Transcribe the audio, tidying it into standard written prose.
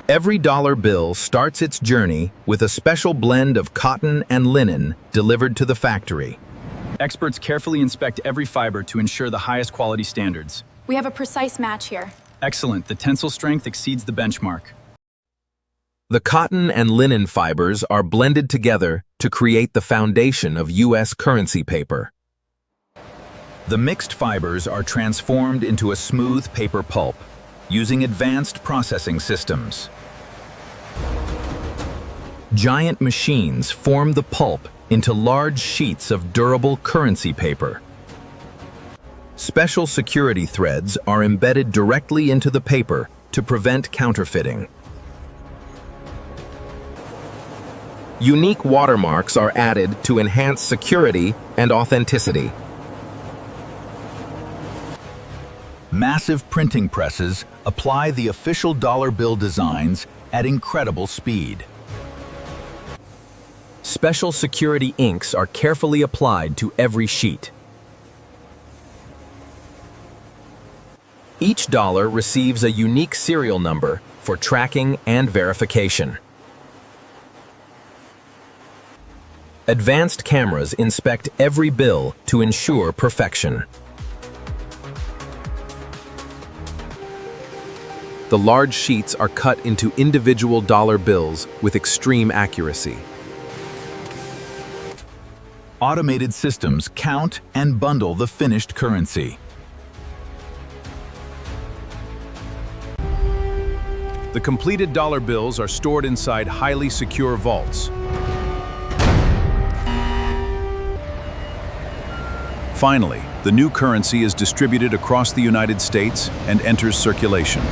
Every dollar bill starts its journey with a special blend of cotton and linen delivered to the factory. Experts carefully inspect every fiber to ensure the highest quality standards. We have a precise match here. Excellent. The tensile strength exceeds the benchmark. The cotton and linen fibers are blended together to create the foundation of U.S. currency paper. The mixed fibers are transformed into a smooth paper pulp using advanced processing systems. Giant machines form the pulp into large sheets of durable currency paper. Special security threads are embedded directly into the paper to prevent counterfeiting. Unique watermarks are added to enhance security and authenticity. Massive printing presses apply the official dollar bill designs at incredible speed. Special security inks are carefully applied to every sheet. Each dollar receives a unique serial number for tracking and verification. Advanced cameras inspect every bill to ensure perfection. The large sheets are cut into individual dollar bills with extreme accuracy. Automated systems count and bundle the finished currency. The completed dollar bills are stored inside highly secure vaults. Finally, the new currency is distributed across the United States and enters circulation.